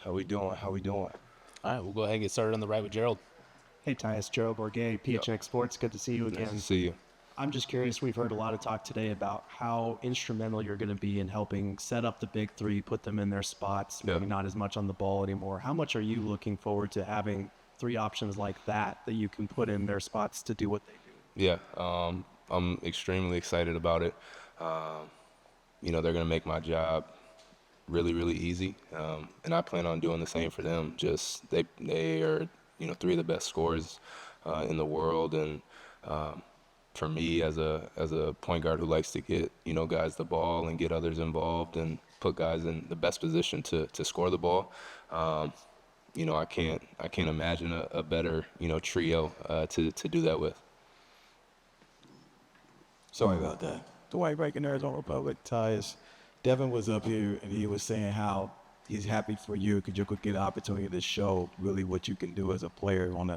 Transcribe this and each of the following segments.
How we doing? How we doing? All right, we'll go ahead and get started on the right with Gerald. Hey, Tyus, Gerald Bourget, Yo, PHX Sports. Good to see you nice to again. see you. I'm just curious. We've heard a lot of talk today about how instrumental you're going to be in helping set up the big three, put them in their spots, Yeah. maybe not as much on the ball anymore. How much are you looking forward to having three options like that you can put in their spots to do what they do? Yeah, I'm extremely excited about it. They're gonna make my job really, really easy, and I plan on doing the same for them. Just they are three of the best scorers in the world, and for me as a point guard who likes to get guys the ball and get others involved and put guys in the best position to score the ball. I can't imagine a better trio to do that with. Sorry about that. Dwight Rankin, Arizona Republic. Tyus, Devin was up here and he was saying how he's happy for you because you could get an opportunity to show really what you can do as a player on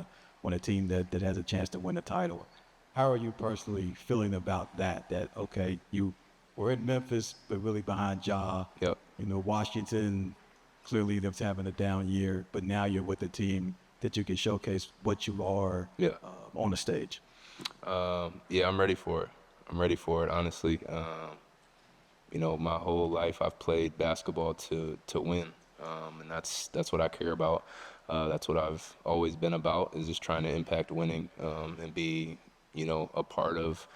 a team that has a chance to win a title. How are you personally feeling about that? That, okay, you were in Memphis, but really behind Ja. Yep. Washington, clearly they're having a down year, but now you're with a team that you can showcase what you are Yeah. on the stage. Yeah, I'm ready for it. I'm ready for it, honestly. My whole life I've played basketball to win, and that's what I care about. That's what I've always been about, is just trying to impact winning and be, a part of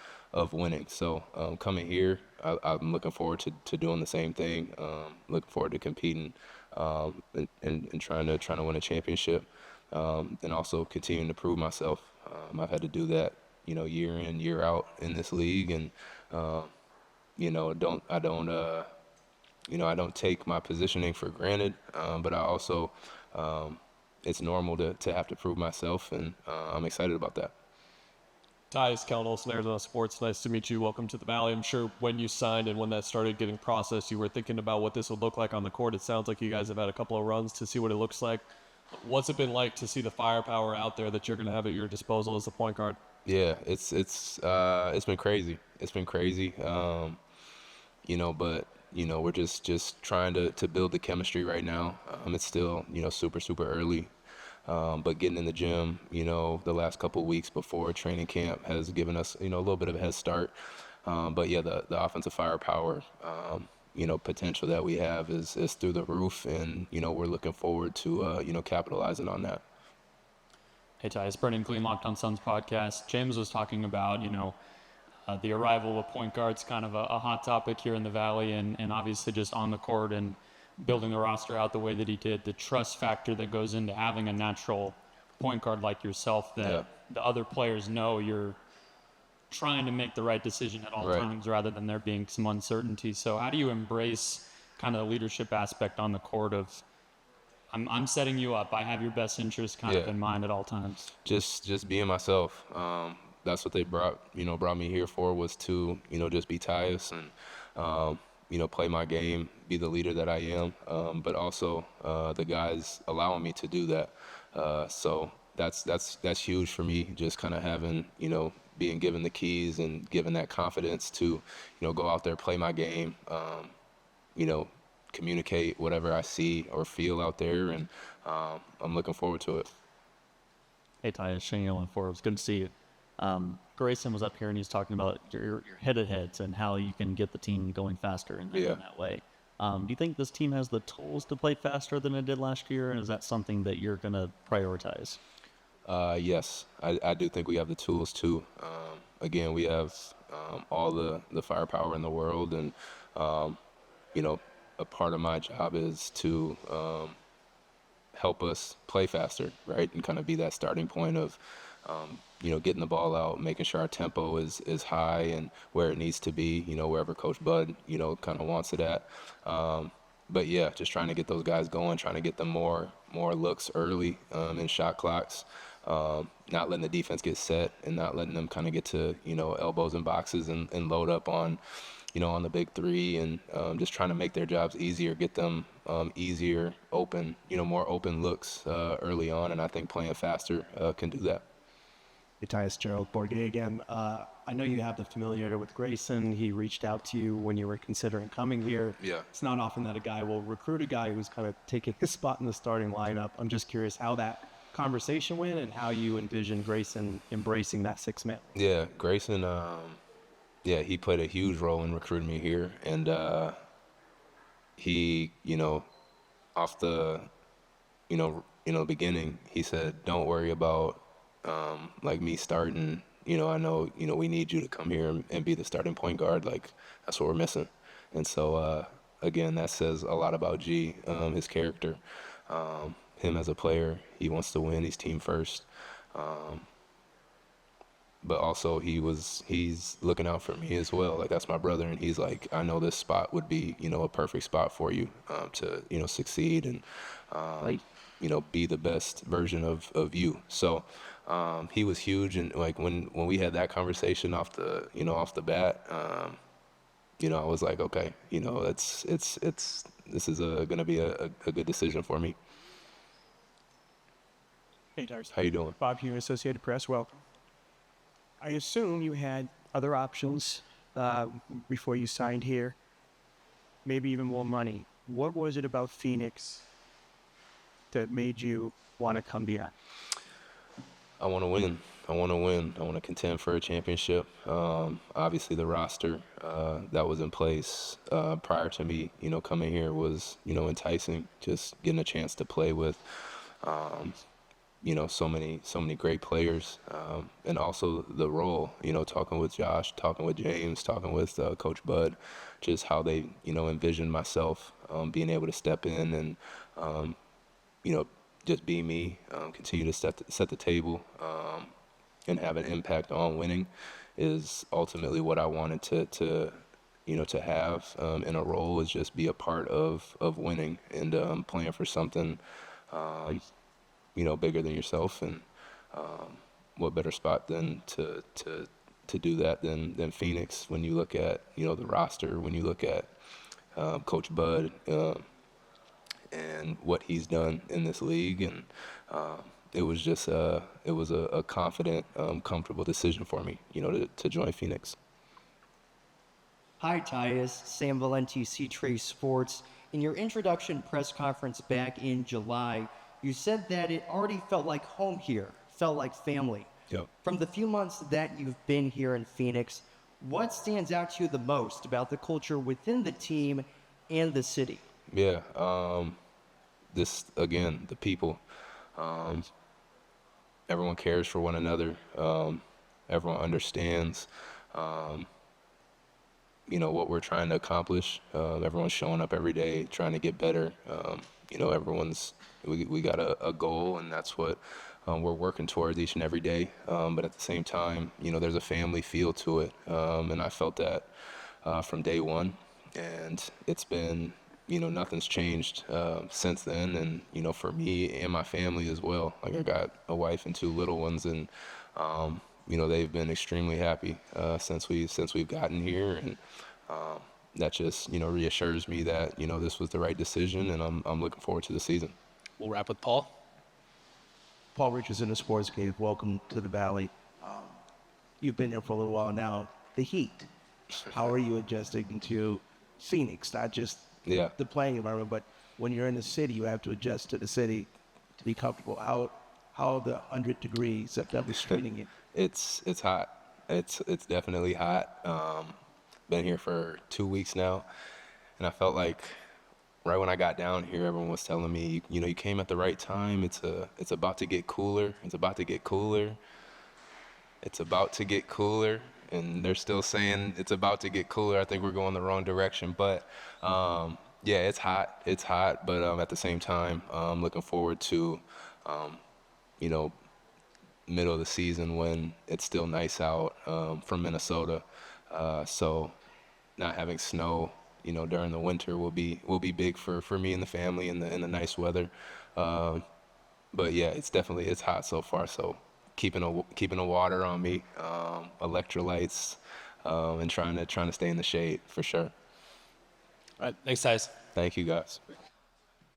winning. So coming here, I'm looking forward to doing the same thing. Looking forward to competing and trying to win a championship, and also continuing to prove myself. I've had to do that, year in, year out in this league, and I don't take my positioning for granted, but I also, it's normal to have to prove myself, and I'm excited about that. Tyus, Kellen Olsen, Arizona Sports. Nice to meet you. Welcome to the Valley. I'm sure when you signed and when that started getting processed, you were thinking about what this would look like on the court. It sounds like you guys have had a couple of runs to see what it looks like. What's it been like to see the firepower out there that you're going to have at your disposal as a point guard? Yeah, it's been crazy. It's been crazy. But we're just trying to build the chemistry right now. It's still super super early, but getting in the gym, the last couple of weeks before training camp has given us a little bit of a head start. But yeah, the offensive firepower, potential that we have is through the roof, and we're looking forward to capitalizing on that. Hey, Tyus, Brendan Glean, Locked on Suns podcast. James was talking about, the arrival of point guards, kind of a hot topic here in the Valley, and obviously just on the court and building the roster out the way that he did, the trust factor that goes into having a natural point guard like yourself that the other players know you're trying to make the right decision at all times rather than there being some uncertainty. So how do you embrace kind of the leadership aspect on the court of, I'm setting you up, I have your best interest kind of in mind at all times? Just being myself. That's what they brought me here for, was to, just be Tyus and, play my game, be the leader that I am, but also the guys allowing me to do that. So that's huge for me, just kind of having, being given the keys and given that confidence to, go out there, play my game, communicate whatever I see or feel out there, and I'm looking forward to it. Hey, Tyus, Shane Allen Forbes. Good to see you. Grayson was up here and he's talking about your head-to-heads and how you can get the team going faster in that way. Do you think this team has the tools to play faster than it did last year, and is that something that you're going to prioritize? Yes, I do think we have the tools too. Again, we have all the firepower in the world, and a part of my job is to help us play faster, right, and kind of be that starting point of getting the ball out, making sure our tempo is high and where it needs to be, wherever Coach Bud kind of wants it at. But yeah, just trying to get those guys going, trying to get them more looks early in shot clocks, not letting the defense get set and not letting them kind of get to elbows and boxes and load up on on the big three, and just trying to make their jobs easier, get them easier, open, more open looks early on, and I think playing faster can do that. Tyus Jones, Borgay again. I know you have the familiarity with Grayson. He reached out to you when you were considering coming here. Yeah. It's not often that a guy will recruit a guy who's kind of taking his spot in the starting lineup. I'm just curious how that conversation went and how you envision Grayson embracing that six-man. Yeah, Grayson, yeah, he played a huge role in recruiting me here. And he, off the, beginning, he said, don't worry about, like, me starting. I know, we need you to come here and be the starting point guard. Like, that's what we're missing. And so, again, that says a lot about G, his character, him as a player. He wants to win. He's team first. But also he's looking out for me as well. Like, that's my brother, and he's like, I know this spot would be, a perfect spot for you, to, succeed and, be the best version of you. So, he was huge. And like, when we had that conversation off the bat, I was like, okay, this is going to be a good decision for me. Hey, Tyus. How you doing? Bob here, Associated Press. Welcome. I assume you had other options before you signed here, maybe even more money. What was it about Phoenix that made you want to come here? I want to win. I want to win. I want to contend for a championship. Obviously, the roster that was in place prior to me, coming here was, enticing. Just getting a chance to play with, so many great players, and also the role. Talking with Josh, talking with James, talking with Coach Bud, just how they, envisioned myself being able to step in and, just be me, continue to set the table, and have an impact on winning is ultimately what I wanted to have in a role, is just be a part of winning and playing for something, bigger than yourself. And what better spot than to do that than Phoenix, when you look at, the roster, when you look at Coach Bud, and what he's done in this league. And it was just a confident, comfortable decision for me, to join Phoenix. Hi, Tyus. Sam Valenti, C-Trace Sports. In your introduction press conference back in July, you said that it already felt like home here, felt like family. Yep. From the few months that you've been here in Phoenix, what stands out to you the most about the culture within the team and the city? Yeah. The people. Everyone cares for one another. Everyone understands, what we're trying to accomplish. Everyone's showing up every day, trying to get better. We got a goal, and that's what we're working towards each and every day. But at the same time, there's a family feel to it. And I felt that from day one. And it's been, nothing's changed since then. And, for me and my family as well. Like, I got a wife and 2 little ones, and, they've been extremely happy since we've gotten here. And that just, reassures me that, this was the right decision, and I'm looking forward to the season. We'll wrap with Paul. Paul Richardson of Sports Cave, welcome to the Valley. You've been here for a little while now. The heat, how are you adjusting to Phoenix? Not just the playing environment, but when you're in the city, you have to adjust to the city to be comfortable. How the 100 degrees September treating you? It's hot. It's definitely hot. Been here for 2 weeks now, and I felt like right when I got down here, everyone was telling me, you came at the right time. It's about to get cooler. It's about to get cooler. It's about to get cooler. And they're still saying it's about to get cooler. I think we're going the wrong direction. But, yeah, it's hot. It's hot. But at the same time, I'm looking forward to, middle of the season when it's still nice out from Minnesota. So not having snow, during the winter will be big for me and the family in the nice weather. But yeah, it's hot so far. So keeping the water on me, electrolytes, and trying to stay in the shade for sure. All right, thanks, guys. Thank you, guys.